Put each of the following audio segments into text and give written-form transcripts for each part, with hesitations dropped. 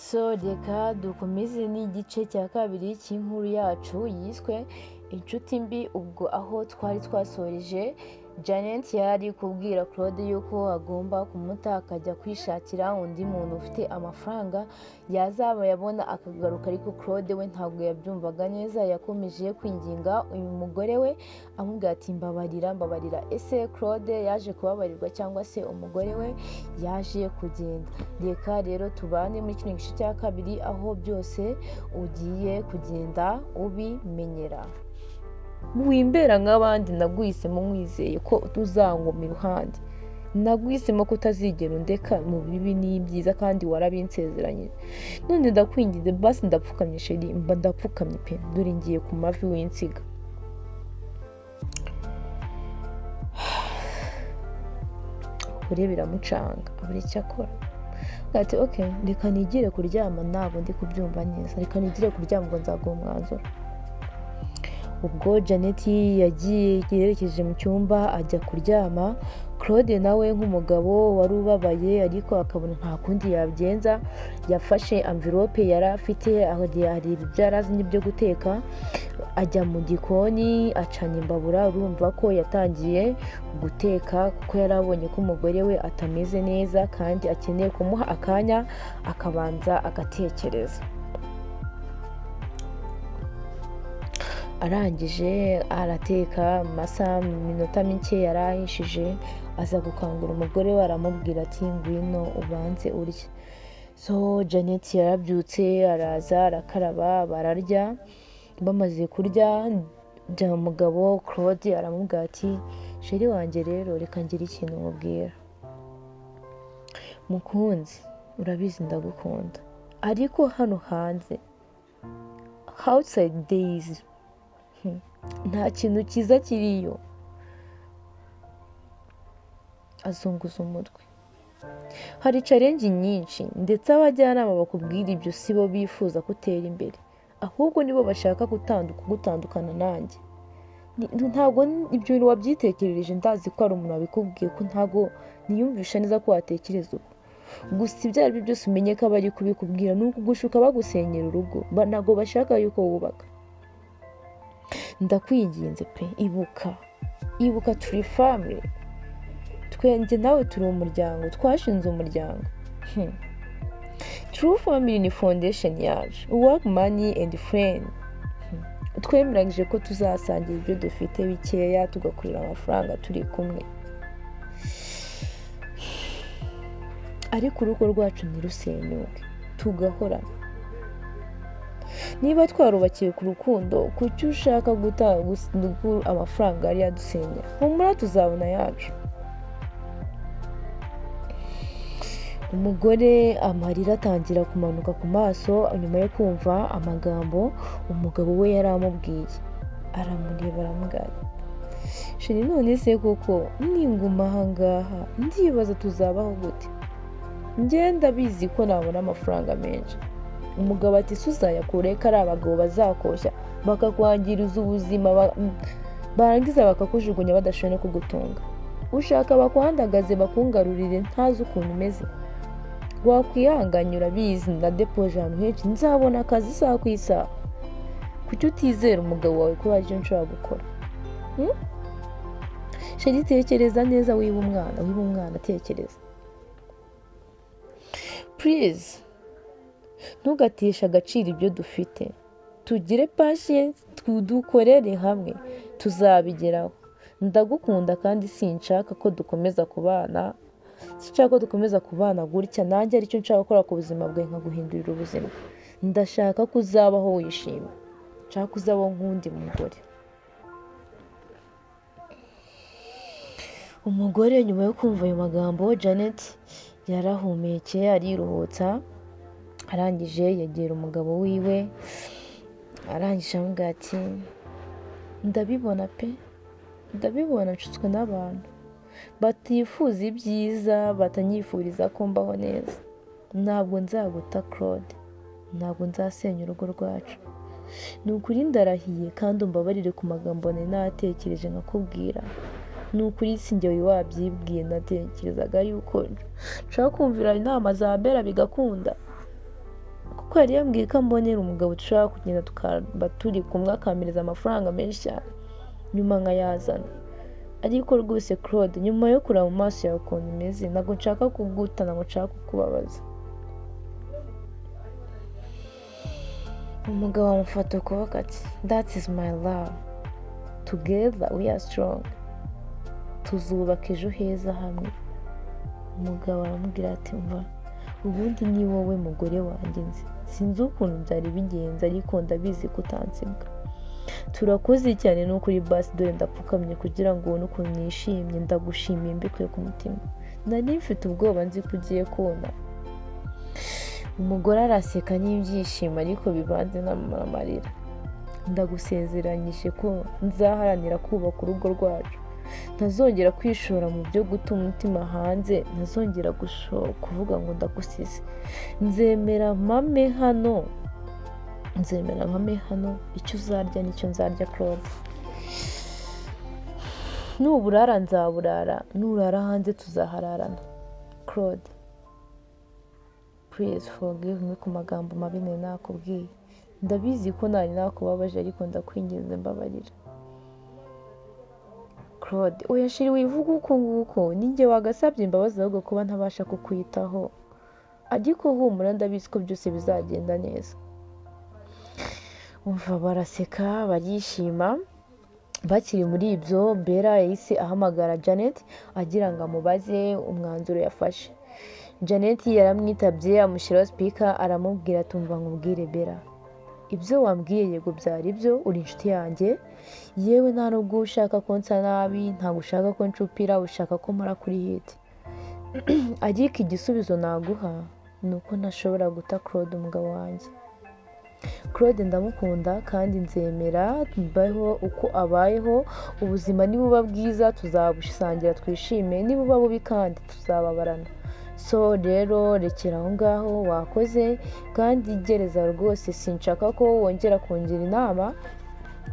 So reka dukomeze n'igice cya kabiri cy'inkuru yacu yiswe inshuti mbi. Ubwo aho twari twasoreje, Janet yari kubwira Claude yuko agomba kumuta akajya kwishakira undi muntu ufite amafaranga yazaba yabona akagaruka, ariko Claude we ntabwo yabyumvaga neza. Yakomeje kwinginga uyu mugore we amubwira ati mbabarira. Ese Claude yaje kubabarirwa cyangwa se umugore we yaje kugenda? Reka rero tubane muri kino gice cya kabiri aho byose ugiye kugenda ubimenyera. Wimbera nk'abandi, naguhisemo nkwizeye ko tuzangoma iruhande, naguhisemo ko utazigera undeka mu bibi n'ibyiza kandi warabinsezeranyije. None ndakwingize basi, ndapfukamye sheri, mba ndapfukamye pe, dore ngiye ku mavi winsiga. Kure biramucanga abura icyo akora. Ati okay, reka nigire kuryama, ntabwo ndi kubyumva neza, reka nigire kuryama ngo nzaguha umwanzuro. Ubwo Janet yagiye yerekeje mu cyumba ajya kuryama, Claude nawe nk'umugabo wari ubabaye ariko akabona nta kundi yabigenza, yafashe envelope yari afite areba ibyo yari azi n'ibyo guteka, ajya mu gikoni acana imbabura. Urumva ko yatangiye guteka kuko yari abonye ko umugore we atameze neza kandi akeneye kumuha akanya akabanza agatekereza. Arangije arateka, mu minota mike yari ahishije, aza gukangura umugore we aramubwira ati ngwino ubanze urye. So Janet yarabyutse araza arakaraba bararya. Bamaze kurya, umugabo Claude aramubwira ati sheri wanjye rero reka ngire ikintu mubwira. Mukunzi, urabizi ndagukunda, ariko hano hanze outside days nta kintu cyiza kiriyo. Azunguza umutwe. Hari challenge nyinshi ndetse abajyanama bakubwira ibyo sibo bifuza kutera imbere, ahubwo nibo bashaka kugutandukana nanjye. Ntabwo ibyo bintu wabyitekerereje, ndazi ko ari umuntu wabikubwiye, ko ntabwo niyumvisha neza ko watekereza uko. Gusa ibyo ari byo byose umenye ko abari kubikubwira ni ukugushuka bagusenyera urugo, ntabwo bashaka yuko wubaka. Ndakwinginze pe, ibuka turi family, twenge nawe turi umuryango, twashinze umuryango. True family ni foundation yacu, work, money and friend. Twemeranyije ko tuzasangira ibyo dufite bikeya, tugakurira amafaranga turi kumwe, ariko urugo rwacu ntirusenyuke, tugahorana. Niba twarubakiye ku rukundo, kuki ushaka guta amafaranga yari yadusenya? Humura tuzabona yacu. Umugore amarira atangira kumanuka ku maso nyuma yo kumva amagambo umugabo we yari amubwiye. Aramureba aramubwira, sheri none se koko ninguma aha ngaha ndibaza tuzabaho gute? Njye ndabizi ko nabona amafaranga menshi. Umugabo ati suzayakure, ko ari abagabo bazakoshya bakakwangiriza ubuzima, barangiza bakakujugunya badashoboye no kugutunga. Ushaka bakwandagaze bakungarurire ntazi ukuntu umeze. Wakwihanganya, urabizi ndadepoje ahantu henshi, nzabona akazi isaha ku isaha. Kuki utizera umugabo wawe ko hari icyo nshobora gukora? Sheri tekereza neza, wiba umwana tekereza. Please, ntugateshe agaciro ibyo dufite. Tugire patience, dukorere hamwe, tuzabigeraho. Ndagukunda kandi sinshaka ko dukomeza kubana. Sinshaka ko dukomeza kubana gutya. Nanjye aricyo nshaka gukora ku buzima bwawe, nkaguhindurira ubuzima. Ndashaka ko uzabaho wishimye, nshaka ko uzabaho nk'undi mugore. Umugore nyuma yo kumva ayo magambo, Janet yarahumekeye ariruhutsa. Arangije yegera umugabo wiwe, arangije amubwira ati ndabibona pe, ndabibona nshutswe n'abantu batifuza ibyiza, batanyifuriza ko mbaho neza. Ntabwo nzaguta Claude, ntabwo nzasenya urugo rwacu. Ni ukuri ndarahiye kandi umbabarire ku magambo nari natekereje nkakubwira. Ni ukuri sinjye wabyibwiye, natekerezaga yuko nshaka kumvira inama za Bera bigakunda. kuko yari yambwiye ko ambonera umugabo dushobora kugenda tukaba turi kumwe akampereza amafaranga menshi cyane nyuma nkayazana. Ariko rwose Claude, nyuma yo kureba mu maso yawe ukuntu umeze, ntabwo nshaka kuguta, ntabwo nshaka kukubabaza. Umugabo amufata ukuboko ati, that is my love, together we are strong, tuzubaka ejo heza hamwe. Umugabo aramubwira ati, mva ubundi ni wowe mugore wanjye nzi, sinzi ukuntu byari bigenze ariko ndabizi ko utansebwa. Turakoze cyane no kuri basi, dore ndapfukamye kugira ngo ubone ukuntu nishimye, ndagushimiye mbikuye ku mutima, nari mfite ubwoba nzi ko ugiye kubona. Umugore araseka n'ibyishimo ariko bivanze n'amarira. Ndagusezeranyije ko nzaharanira kubaka urugo rwacu, ntazongera kwishora mu byo guta umutima hanze, ntazongera kuvuga ngo ndagusize. Nzemera mpame hano, icyo uzarya nicyo nzarya Claude. Nuburara nzaburara, nurara hanze tuzahararana. Claude, please forgive me ku magambo mabi nari nakubwiye. Ndabizi ko nari nakubabaje ariko ndakwinginze mbabarira. Claude, oya shiri wivuga uko nguko, ninjye wagasabye imbabazi ahubwo kuba ntabasha kukwitaho. Ariko humura, ndabizi ko byose bizagenda neza. Umva baraseka barishima. Bakiri muri ibyo, Bella yahise ahamagara Janet agira ngo amubaze umwanzuro yafashe. Janet yaramwitabye amushyiraho speaker aramubwira ati, umva nkubwire Bella, ibyo wambwiye yego byari byo, uri inshuti yanjye, yewe nta nubwo ushaka ko nsa nabi, ntabwo ushaka ko ncupira, ushaka ko mpora kuri hit. Ariko igisubizo naguha ni uko ntashobora guta Claude umugabo wanjye. Claude ndamukunda kandi nzemera mbaho uko abayeho, ubuzima nibuba bwiza tuzabusangira twishime, nibuba bubi kandi tuzababarana. So rero rekera aho ngaho, wakoze kandi gereza rwose, sinshaka ko wongera kungira inama.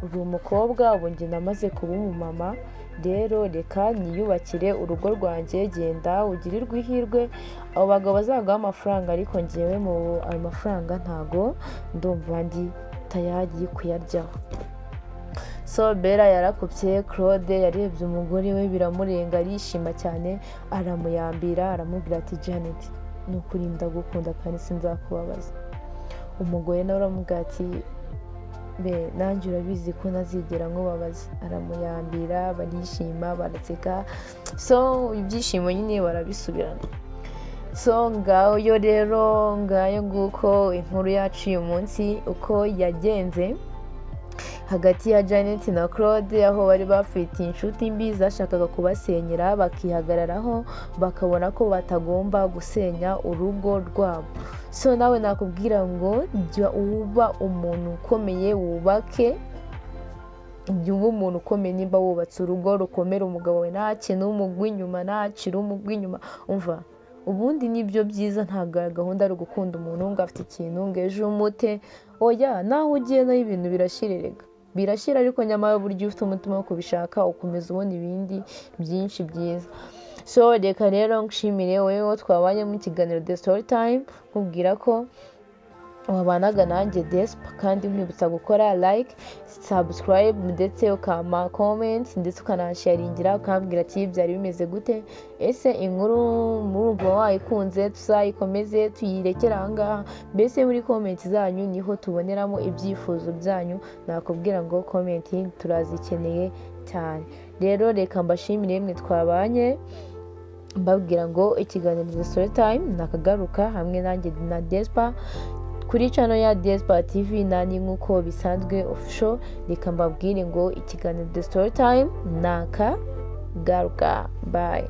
Uri umukobwa, ubu njye namaze kuba umumama, rero reka niyubakire urugo rwanjye, genda ugirirwe ihirwe. Abo bagabo bazaguha amafaranga ariko njyewe mu ayo mafaranga ntago ndumva ndi tayari kuyaryaho. So Bella yarakubye, Claude yarebye umugore we biramurenga, arishima cyane, aramuyambira aramubwira ati, Janet ni ukuri ndagukunda kandi sinzakubabaza. Umugore nawe aramubwira ati, be nanjye urabizi ko ntazigera nkubabaza. Aramuyambira, barishima baraseka, so ibyishimo nyine barabisubirana. So ngayo rero, ngayo nguko inkuru yacu uyu munsi uko yagenze hagati ya Janet na Claude, aho bari bafite inshuti mbi zashakaga kubasenyera, bakihagararaho bakabona ko batagomba gusenya urugo rwabo. So nawe nakubwira ngo jya uba umuntu ukomeye, wubake, jya uba umuntu ukomeye. Nimba wubatse urugo rukomera, umugabo we ntakine umugwi inyuma, ntakire umugwi inyuma, umva ubundi nibyo byiza. Ntabwo gahunda ari ugukunda umuntu ngo afite ikintu ngo ejo umute, oya naho ugiye naho ibintu birashirerega, birashira, ariko nyamara buryo ufite umutima wo kubishaka ukomeza ubona ibindi byinshi byiza. So reka rero nshimire wowe twabanye mu kiganiro The Story Time, nkubwira ko wabanaga nanjye Despa, kandi nkwibutsa gukora like, subscribe ndetse ukama comment ndetse ukanasharingira ukambwira ati byari bimeze gute, ese inkuru murumva wayikunze tuzayikomeze tuyirekera ahangaha. Mbese muri comment zanyu niho tuboneramo ibyifuzo byanyu, nakubwira ngo comment turazikeneye cyane. Rero reka mbashimire mwe twabanye, mbabwira ngo ikiganiro The Story Time nakagaruka hamwe nanjye na Despa kuri channel ya Despa TV nani nkuko bisanzwe official. Reka mbabwire ngo ikiganiro The Story Time nakagaruka, bye.